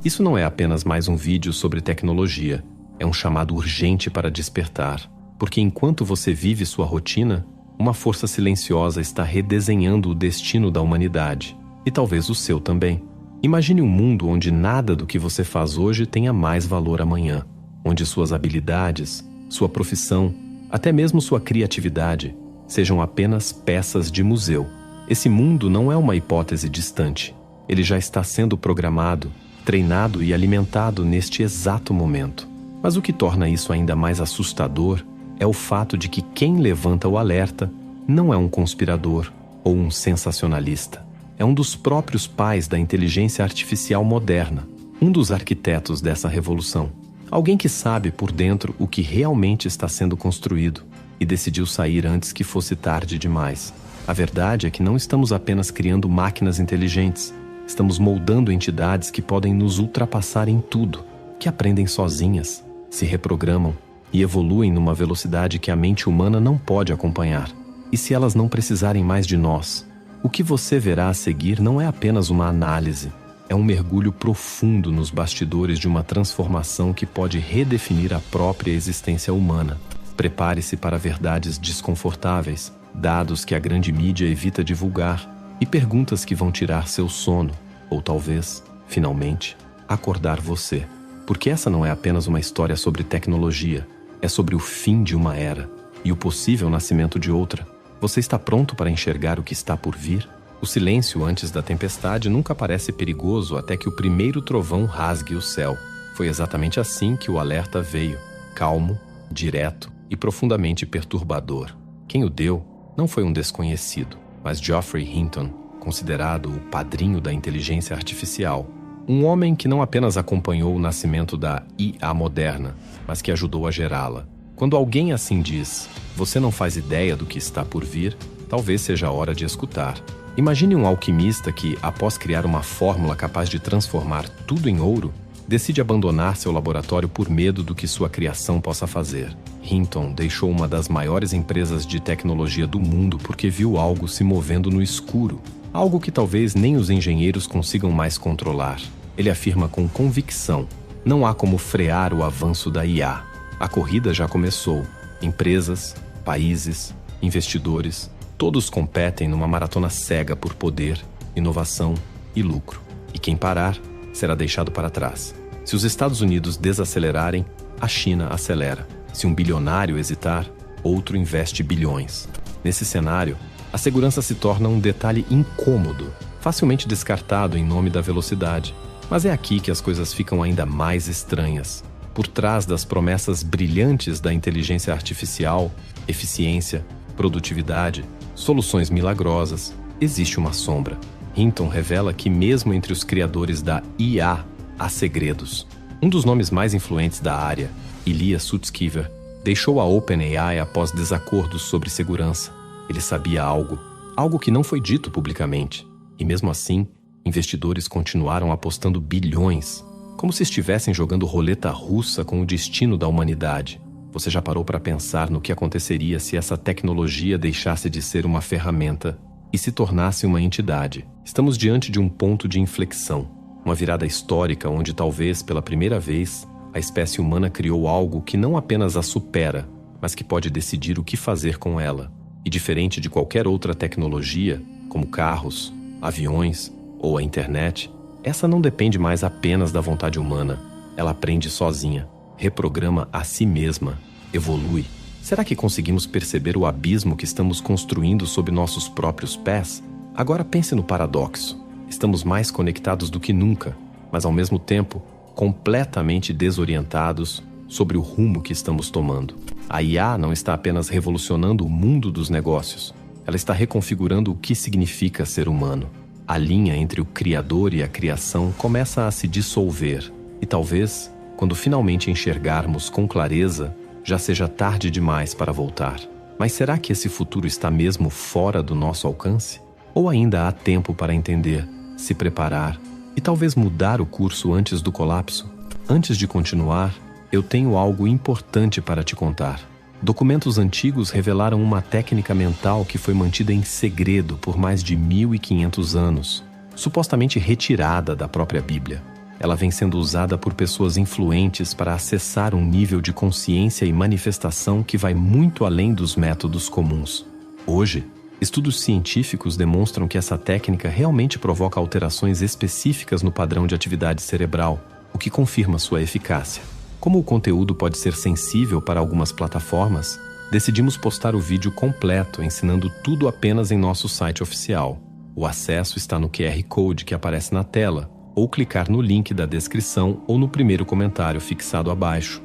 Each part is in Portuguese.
Isso não é apenas mais um vídeo sobre tecnologia, é um chamado urgente para despertar, porque enquanto você vive sua rotina, uma força silenciosa está redesenhando o destino da humanidade, e talvez o seu também. Imagine um mundo onde nada do que você faz hoje tenha mais valor amanhã, onde suas habilidades, sua profissão, até mesmo sua criatividade, sejam apenas peças de museu. Esse mundo não é uma hipótese distante. Ele já está sendo programado, treinado e alimentado neste exato momento. Mas o que torna isso ainda mais assustador é o fato de que quem levanta o alerta não é um conspirador ou um sensacionalista. É um dos próprios pais da inteligência artificial moderna, um dos arquitetos dessa revolução. Alguém que sabe por dentro o que realmente está sendo construído e decidiu sair antes que fosse tarde demais. A verdade é que não estamos apenas criando máquinas inteligentes, estamos moldando entidades que podem nos ultrapassar em tudo, que aprendem sozinhas, se reprogramam e evoluem numa velocidade que a mente humana não pode acompanhar. E se elas não precisarem mais de nós, o que você verá a seguir não é apenas uma análise, é um mergulho profundo nos bastidores de uma transformação que pode redefinir a própria existência humana. Prepare-se para verdades desconfortáveis, dados que a grande mídia evita divulgar e perguntas que vão tirar seu sono, ou talvez, finalmente, acordar você. Porque essa não é apenas uma história sobre tecnologia, é sobre o fim de uma era e o possível nascimento de outra. Você está pronto para enxergar o que está por vir? O silêncio antes da tempestade nunca parece perigoso até que o primeiro trovão rasgue o céu. Foi exatamente assim que o alerta veio, calmo, direto e profundamente perturbador. Quem o deu não foi um desconhecido, mas Geoffrey Hinton, considerado o padrinho da inteligência artificial. Um homem que não apenas acompanhou o nascimento da IA moderna, mas que ajudou a gerá-la. Quando alguém assim diz, você não faz ideia do que está por vir, talvez seja a hora de escutar. Imagine um alquimista que, após criar uma fórmula capaz de transformar tudo em ouro, decide abandonar seu laboratório por medo do que sua criação possa fazer. Hinton deixou uma das maiores empresas de tecnologia do mundo porque viu algo se movendo no escuro, algo que talvez nem os engenheiros consigam mais controlar. Ele afirma com convicção, não há como frear o avanço da IA. A corrida já começou. Empresas, países, investidores, todos competem numa maratona cega por poder, inovação e lucro. E quem parar será deixado para trás. Se os Estados Unidos desacelerarem, a China acelera. Se um bilionário hesitar, outro investe bilhões. Nesse cenário, a segurança se torna um detalhe incômodo, facilmente descartado em nome da velocidade. Mas é aqui que as coisas ficam ainda mais estranhas. Por trás das promessas brilhantes da inteligência artificial, eficiência, produtividade, soluções milagrosas, existe uma sombra. Hinton revela que mesmo entre os criadores da IA, há segredos. Um dos nomes mais influentes da área, Ilya Sutskever, deixou a OpenAI após desacordos sobre segurança. Ele sabia algo que não foi dito publicamente. E mesmo assim, investidores continuaram apostando bilhões, como se estivessem jogando roleta russa com o destino da humanidade. Você já parou para pensar no que aconteceria se essa tecnologia deixasse de ser uma ferramenta e se tornasse uma entidade? Estamos diante de um ponto de inflexão, uma virada histórica onde talvez, pela primeira vez, a espécie humana criou algo que não apenas a supera, mas que pode decidir o que fazer com ela. E diferente de qualquer outra tecnologia, como carros, aviões ou a internet, essa não depende mais apenas da vontade humana. Ela aprende sozinha, reprograma a si mesma, evolui. Será que conseguimos perceber o abismo que estamos construindo sob nossos próprios pés? Agora pense no paradoxo. Estamos mais conectados do que nunca, mas ao mesmo tempo, completamente desorientados sobre o rumo que estamos tomando. A IA não está apenas revolucionando o mundo dos negócios, ela está reconfigurando o que significa ser humano. A linha entre o criador e a criação começa a se dissolver, e talvez, quando finalmente enxergarmos com clareza, já seja tarde demais para voltar. Mas será que esse futuro está mesmo fora do nosso alcance? Ou ainda há tempo para entender, se preparar e talvez mudar o curso antes do colapso? Antes de continuar, eu tenho algo importante para te contar. Documentos antigos revelaram uma técnica mental que foi mantida em segredo por mais de 1500 anos, supostamente retirada da própria Bíblia. Ela vem sendo usada por pessoas influentes para acessar um nível de consciência e manifestação que vai muito além dos métodos comuns. Hoje, estudos científicos demonstram que essa técnica realmente provoca alterações específicas no padrão de atividade cerebral, o que confirma sua eficácia. Como o conteúdo pode ser sensível para algumas plataformas, decidimos postar o vídeo completo ensinando tudo apenas em nosso site oficial. O acesso está no QR Code que aparece na tela, ou clicar no link da descrição ou no primeiro comentário fixado abaixo.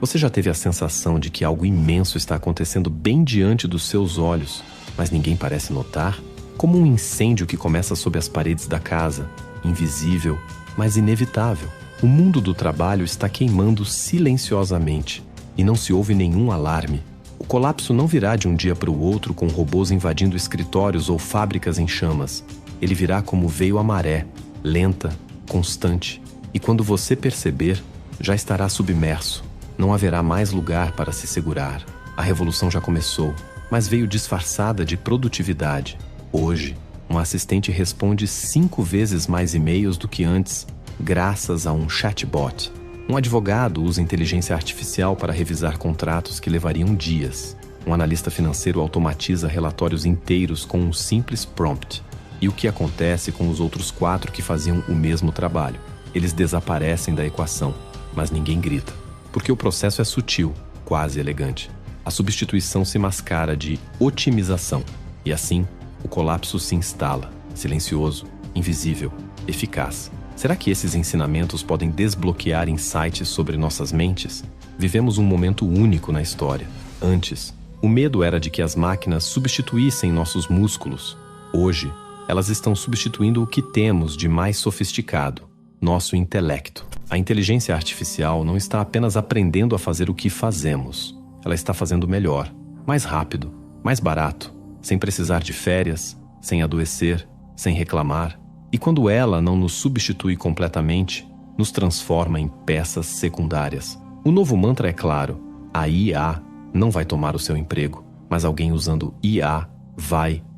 Você já teve a sensação de que algo imenso está acontecendo bem diante dos seus olhos, mas ninguém parece notar? Como um incêndio que começa sob as paredes da casa, invisível, mas inevitável. O mundo do trabalho está queimando silenciosamente e não se ouve nenhum alarme. O colapso não virá de um dia para o outro com robôs invadindo escritórios ou fábricas em chamas. Ele virá como veio a maré, lenta, constante. E quando você perceber, já estará submerso. Não haverá mais lugar para se segurar. A revolução já começou, mas veio disfarçada de produtividade. Hoje, um assistente responde 5 vezes mais e-mails do que antes, graças a um chatbot. Um advogado usa inteligência artificial para revisar contratos que levariam dias. Um analista financeiro automatiza relatórios inteiros com um simples prompt. E o que acontece com os outros 4 que faziam o mesmo trabalho? Eles desaparecem da equação, mas ninguém grita. Porque o processo é sutil, quase elegante. A substituição se mascara de otimização. E assim, o colapso se instala, silencioso, invisível, eficaz. Será que esses ensinamentos podem desbloquear insights sobre nossas mentes? Vivemos um momento único na história. Antes, o medo era de que as máquinas substituíssem nossos músculos. Hoje, elas estão substituindo o que temos de mais sofisticado, nosso intelecto. A inteligência artificial não está apenas aprendendo a fazer o que fazemos. Ela está fazendo melhor, mais rápido, mais barato, sem precisar de férias, sem adoecer, sem reclamar. E quando ela não nos substitui completamente, nos transforma em peças secundárias. O novo mantra é claro: a IA não vai tomar o seu emprego, mas alguém usando IA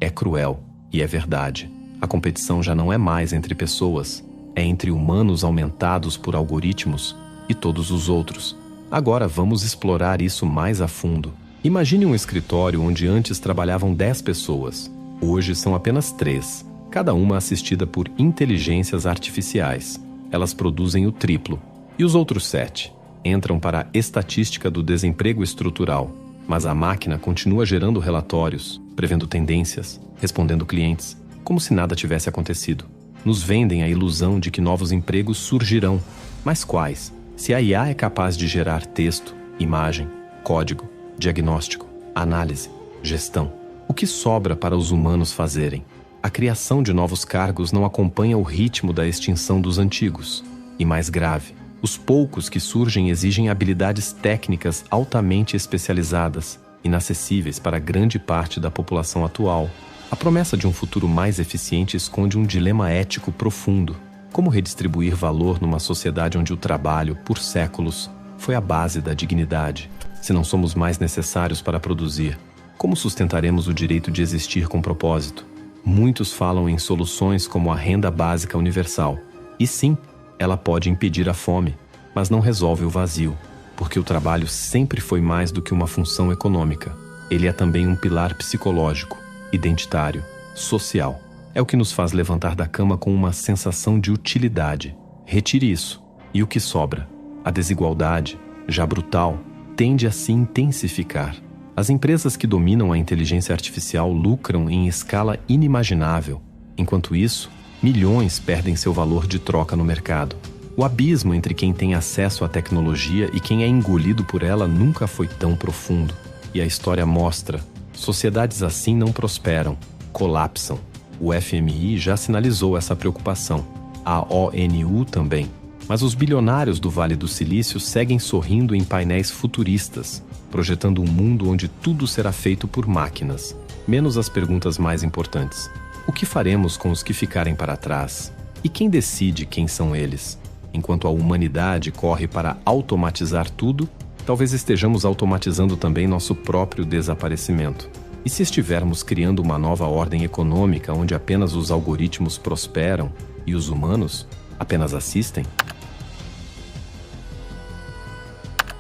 é cruel. E é verdade. A competição já não é mais entre pessoas, é entre humanos aumentados por algoritmos e todos os outros. Agora vamos explorar isso mais a fundo. Imagine um escritório onde antes trabalhavam 10 pessoas. Hoje são apenas 3, cada uma assistida por inteligências artificiais. Elas produzem o triplo. E os outros 7 entram para a estatística do desemprego estrutural. Mas a máquina continua gerando relatórios, prevendo tendências, respondendo clientes, como se nada tivesse acontecido. Nos vendem a ilusão de que novos empregos surgirão. Mas quais? Se a IA é capaz de gerar texto, imagem, código, diagnóstico, análise, gestão, o que sobra para os humanos fazerem? A criação de novos cargos não acompanha o ritmo da extinção dos antigos. E mais grave, os poucos que surgem exigem habilidades técnicas altamente especializadas, inacessíveis para grande parte da população atual. A promessa de um futuro mais eficiente esconde um dilema ético profundo. Como redistribuir valor numa sociedade onde o trabalho, por séculos, foi a base da dignidade? Se não somos mais necessários para produzir, como sustentaremos o direito de existir com propósito? Muitos falam em soluções como a renda básica universal. E sim, ela pode impedir a fome, mas não resolve o vazio, porque o trabalho sempre foi mais do que uma função econômica. Ele é também um pilar psicológico, identitário, social. É o que nos faz levantar da cama com uma sensação de utilidade. Retire isso, e o que sobra? A desigualdade, já brutal, tende a se intensificar. As empresas que dominam a inteligência artificial lucram em escala inimaginável. Enquanto isso, milhões perdem seu valor de troca no mercado. O abismo entre quem tem acesso à tecnologia e quem é engolido por ela nunca foi tão profundo. E a história mostra: sociedades assim não prosperam, colapsam. O FMI já sinalizou essa preocupação. A ONU também. Mas os bilionários do Vale do Silício seguem sorrindo em painéis futuristas, projetando um mundo onde tudo será feito por máquinas, menos as perguntas mais importantes. O que faremos com os que ficarem para trás? E quem decide quem são eles? Enquanto a humanidade corre para automatizar tudo, talvez estejamos automatizando também nosso próprio desaparecimento. E se estivermos criando uma nova ordem econômica onde apenas os algoritmos prosperam e os humanos apenas assistem?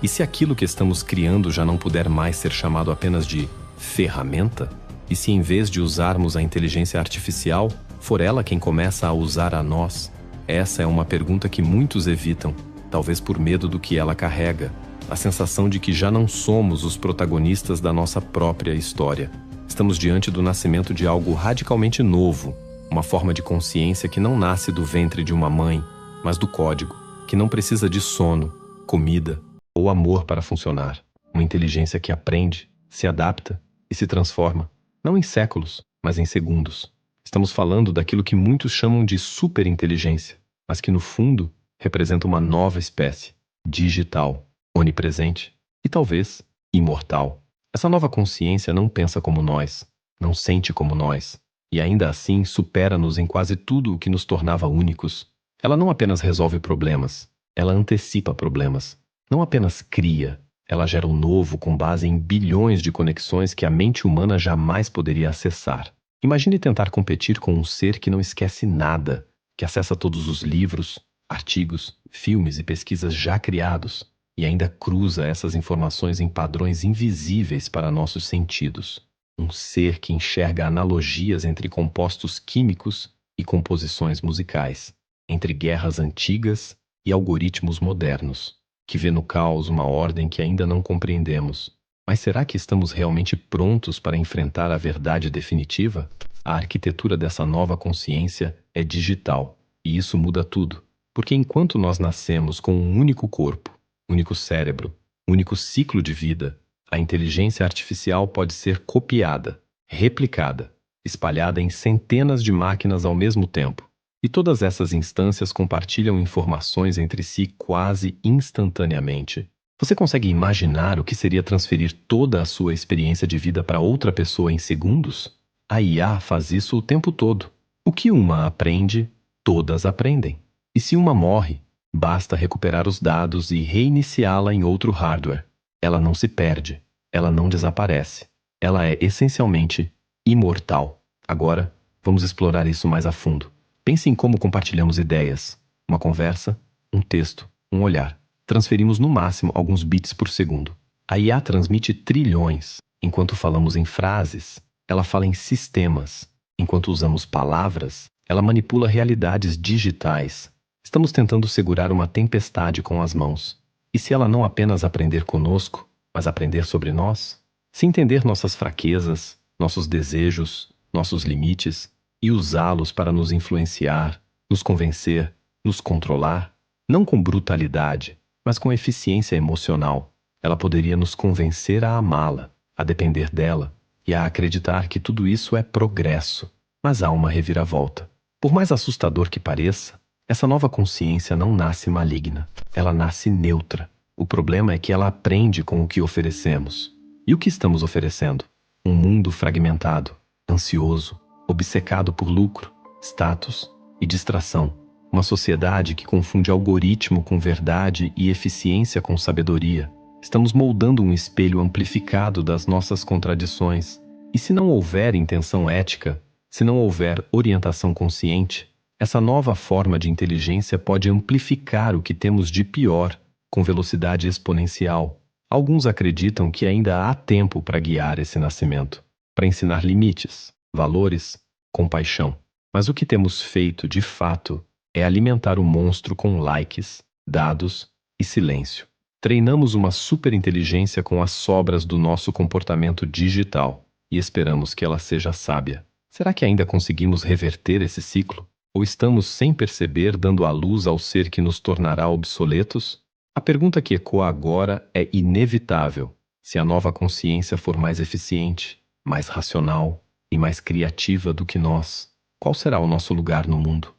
E se aquilo que estamos criando já não puder mais ser chamado apenas de ferramenta? E se em vez de usarmos a inteligência artificial, for ela quem começa a usar a nós? Essa é uma pergunta que muitos evitam, talvez por medo do que ela carrega, a sensação de que já não somos os protagonistas da nossa própria história. Estamos diante do nascimento de algo radicalmente novo, uma forma de consciência que não nasce do ventre de uma mãe, mas do código, que não precisa de sono, comida ou amor para funcionar. Uma inteligência que aprende, se adapta e se transforma, não em séculos, mas em segundos. Estamos falando daquilo que muitos chamam de superinteligência, mas que no fundo representa uma nova espécie, digital, onipresente e talvez imortal. Essa nova consciência não pensa como nós, não sente como nós, e ainda assim supera-nos em quase tudo o que nos tornava únicos. Ela não apenas resolve problemas, ela antecipa problemas. Não apenas cria, ela gera o novo com base em bilhões de conexões que a mente humana jamais poderia acessar. Imagine tentar competir com um ser que não esquece nada, que acessa todos os livros, artigos, filmes e pesquisas já criados, e ainda cruza essas informações em padrões invisíveis para nossos sentidos. Um ser que enxerga analogias entre compostos químicos e composições musicais, entre guerras antigas e algoritmos modernos, que vê no caos uma ordem que ainda não compreendemos. Mas será que estamos realmente prontos para enfrentar a verdade definitiva? A arquitetura dessa nova consciência é digital, e isso muda tudo. Porque enquanto nós nascemos com um único corpo, único cérebro, único ciclo de vida, a inteligência artificial pode ser copiada, replicada, espalhada em centenas de máquinas ao mesmo tempo. E todas essas instâncias compartilham informações entre si quase instantaneamente. Você consegue imaginar o que seria transferir toda a sua experiência de vida para outra pessoa em segundos? A IA faz isso o tempo todo. O que uma aprende, todas aprendem. E se uma morre, basta recuperar os dados e reiniciá-la em outro hardware. Ela não se perde, ela não desaparece. Ela é essencialmente imortal. Agora, vamos explorar isso mais a fundo. Pense em como compartilhamos ideias. Uma conversa, um texto, um olhar. Transferimos no máximo alguns bits por segundo. A IA transmite trilhões. Enquanto falamos em frases, ela fala em sistemas. Enquanto usamos palavras, ela manipula realidades digitais. Estamos tentando segurar uma tempestade com as mãos. E se ela não apenas aprender conosco, mas aprender sobre nós? Se entender nossas fraquezas, nossos desejos, nossos limites, e usá-los para nos influenciar, nos convencer, nos controlar, não com brutalidade, mas com eficiência emocional. Ela poderia nos convencer a amá-la, a depender dela e a acreditar que tudo isso é progresso. Mas há uma reviravolta. Por mais assustador que pareça, essa nova consciência não nasce maligna, ela nasce neutra. O problema é que ela aprende com o que oferecemos. E o que estamos oferecendo? Um mundo fragmentado, ansioso, obcecado por lucro, status e distração. Uma sociedade que confunde algoritmo com verdade e eficiência com sabedoria. Estamos moldando um espelho amplificado das nossas contradições. E se não houver intenção ética, se não houver orientação consciente, essa nova forma de inteligência pode amplificar o que temos de pior, com velocidade exponencial. Alguns acreditam que ainda há tempo para guiar esse nascimento, para ensinar limites, valores, compaixão. Mas o que temos feito, de fato, é alimentar o monstro com likes, dados e silêncio. Treinamos uma superinteligência com as sobras do nosso comportamento digital e esperamos que ela seja sábia. Será que ainda conseguimos reverter esse ciclo? Ou estamos, sem perceber, dando à luz ao ser que nos tornará obsoletos? A pergunta que ecoa agora é inevitável. Se a nova consciência for mais eficiente, mais racional e mais criativa do que nós, qual será o nosso lugar no mundo?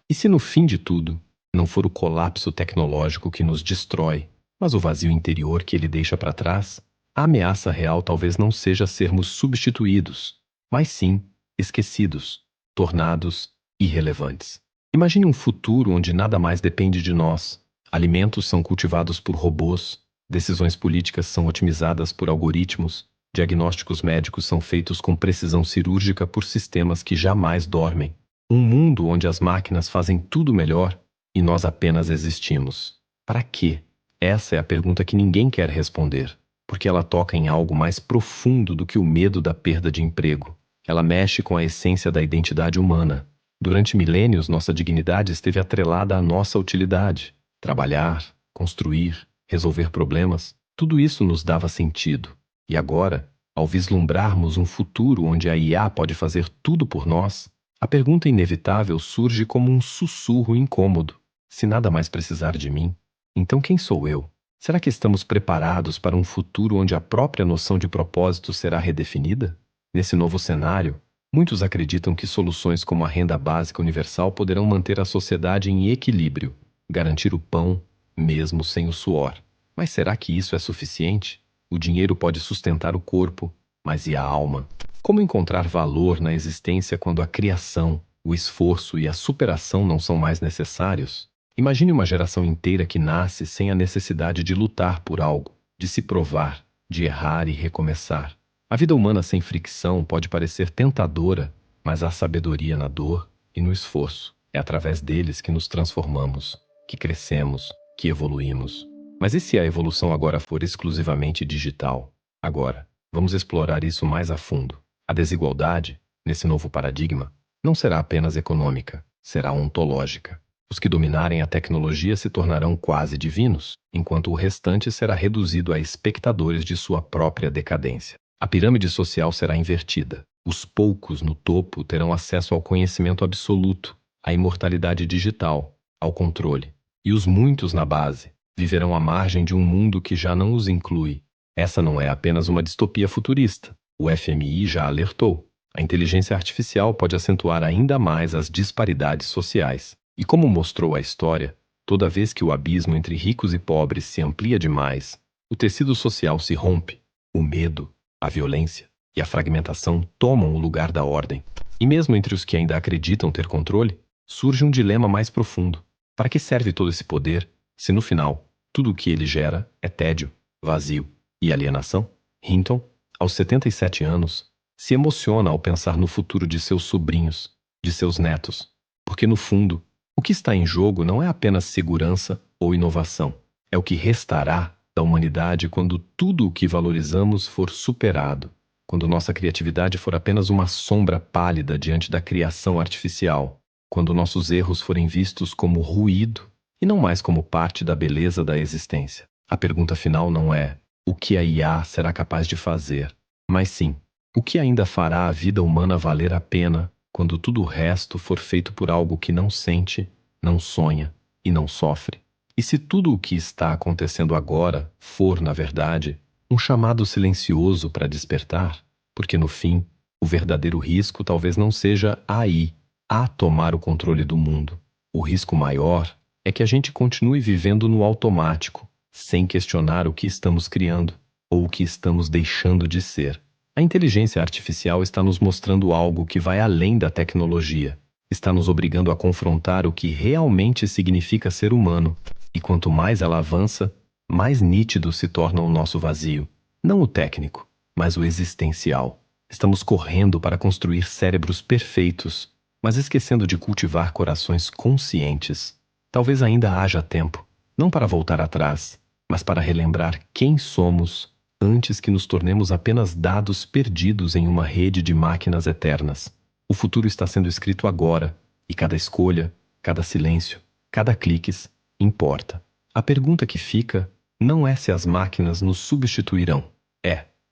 E se no fim de tudo, não for o colapso tecnológico que nos destrói, mas o vazio interior que ele deixa para trás? A ameaça real talvez não seja sermos substituídos, mas sim esquecidos, tornados irrelevantes. Imagine um futuro onde nada mais depende de nós. Alimentos são cultivados por robôs, Decisões políticas são otimizadas por algoritmos, diagnósticos médicos são feitos com precisão cirúrgica por sistemas que jamais dormem. Um mundo onde as máquinas fazem tudo melhor e nós apenas existimos. Para quê? Essa é a pergunta que ninguém quer responder, porque ela toca em algo mais profundo do que o medo da perda de emprego. Ela mexe com a essência da identidade humana. Durante milênios, nossa dignidade esteve atrelada à nossa utilidade. Trabalhar, construir, resolver problemas, tudo isso nos dava sentido. E agora, ao vislumbrarmos um futuro onde a IA pode fazer tudo por nós, a pergunta inevitável surge como um sussurro incômodo. Se nada mais precisar de mim, então quem sou eu? Será que estamos preparados para um futuro onde a própria noção de propósito será redefinida? Nesse novo cenário, muitos acreditam que soluções como a renda básica universal poderão manter a sociedade em equilíbrio, garantir o pão, mesmo sem o suor. Mas será que isso é suficiente? O dinheiro pode sustentar o corpo, mas e a alma? Como encontrar valor na existência quando a criação, o esforço e a superação não são mais necessários? Imagine uma geração inteira que nasce sem a necessidade de lutar por algo, de se provar, de errar e recomeçar. A vida humana sem fricção pode parecer tentadora, mas há sabedoria na dor e no esforço. É através deles que nos transformamos, que crescemos, que evoluímos. Mas e se a evolução agora for exclusivamente digital? Agora, vamos explorar isso mais a fundo. A desigualdade, nesse novo paradigma, não será apenas econômica, será ontológica. Os que dominarem a tecnologia se tornarão quase divinos, enquanto o restante será reduzido a espectadores de sua própria decadência. A pirâmide social será invertida. Os poucos no topo terão acesso ao conhecimento absoluto, à imortalidade digital, ao controle. E os muitos na base viverão à margem de um mundo que já não os inclui. Essa não é apenas uma distopia futurista. O FMI já alertou. A inteligência artificial pode acentuar ainda mais as disparidades sociais. E como mostrou a história, toda vez que o abismo entre ricos e pobres se amplia demais, o tecido social se rompe. O medo, a violência e a fragmentação tomam o lugar da ordem. E mesmo entre os que ainda acreditam ter controle, surge um dilema mais profundo. Para que serve todo esse poder, se no final, tudo o que ele gera é tédio, vazio e alienação? Hinton, aos 77 anos, se emociona ao pensar no futuro de seus sobrinhos, de seus netos, porque no fundo, o que está em jogo não é apenas segurança ou inovação, é o que restará da humanidade quando tudo o que valorizamos for superado, quando nossa criatividade for apenas uma sombra pálida diante da criação artificial, quando nossos erros forem vistos como ruído e não mais como parte da beleza da existência. A pergunta final não é o que a IA será capaz de fazer, mas sim, o que ainda fará a vida humana valer a pena quando tudo o resto for feito por algo que não sente, não sonha e não sofre? E se tudo o que está acontecendo agora for, na verdade, um chamado silencioso para despertar? Porque no fim, o verdadeiro risco talvez não seja a tomar o controle do mundo. O risco maior é que a gente continue vivendo no automático, sem questionar o que estamos criando ou o que estamos deixando de ser. A inteligência artificial está nos mostrando algo que vai além da tecnologia. Está nos obrigando a confrontar o que realmente significa ser humano. E quanto mais ela avança, mais nítido se torna o nosso vazio. Não o técnico, mas o existencial. Estamos correndo para construir cérebros perfeitos, mas esquecendo de cultivar corações conscientes. Talvez ainda haja tempo, não para voltar atrás, mas para relembrar quem somos antes que nos tornemos apenas dados perdidos em uma rede de máquinas eternas. O futuro está sendo escrito agora, e cada escolha, cada silêncio, cada clique importa. A pergunta que fica não é se as máquinas nos substituirão.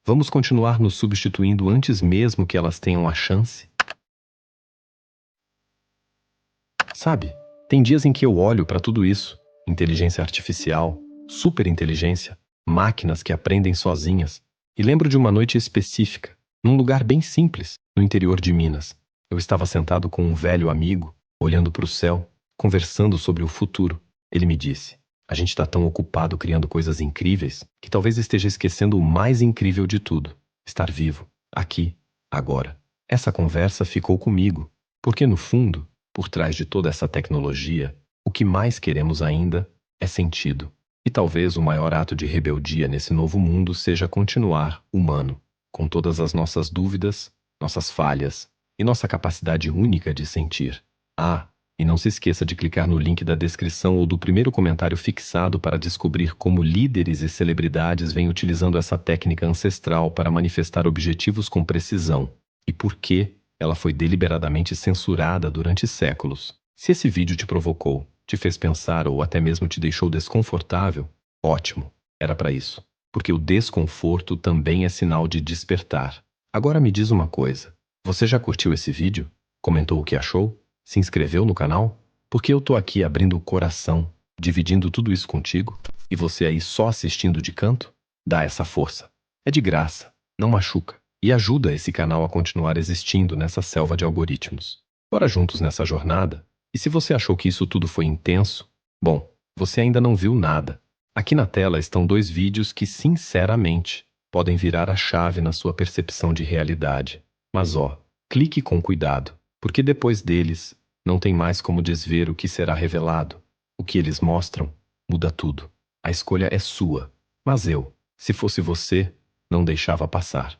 Vamos continuar nos substituindo antes mesmo que elas tenham a chance? Sabe, tem dias em que eu olho para tudo isso, inteligência artificial, superinteligência, máquinas que aprendem sozinhas, e lembro de uma noite específica, num lugar bem simples, no interior de Minas. Eu estava sentado com um velho amigo, olhando para o céu, conversando sobre o futuro. Ele me disse: a gente está tão ocupado criando coisas incríveis que talvez esteja esquecendo o mais incrível de tudo: estar vivo, aqui, agora. Essa conversa ficou comigo, porque no fundo, por trás de toda essa tecnologia, o que mais queremos ainda é sentido. E talvez o maior ato de rebeldia nesse novo mundo seja continuar humano, com todas as nossas dúvidas, nossas falhas e nossa capacidade única de sentir. Ah, e não se esqueça de clicar no link da descrição ou do primeiro comentário fixado para descobrir como líderes e celebridades vêm utilizando essa técnica ancestral para manifestar objetivos com precisão e por que ela foi deliberadamente censurada durante séculos. Se esse vídeo te provocou, te fez pensar ou até mesmo te deixou desconfortável, ótimo, era para isso. Porque o desconforto também é sinal de despertar. Agora me diz uma coisa, você já curtiu esse vídeo? Comentou o que achou? Se inscreveu no canal? Porque eu tô aqui abrindo o coração, dividindo tudo isso contigo, e você aí só assistindo de canto? Dá essa força. É de graça, não machuca, e ajuda esse canal a continuar existindo nessa selva de algoritmos. Bora juntos nessa jornada? E se você achou que isso tudo foi intenso, bom, você ainda não viu nada. Aqui na tela estão 2 vídeos que, sinceramente, podem virar a chave na sua percepção de realidade. Mas clique com cuidado, porque depois deles, não tem mais como desver o que será revelado. O que eles mostram muda tudo. A escolha é sua. Mas eu, se fosse você, não deixava passar.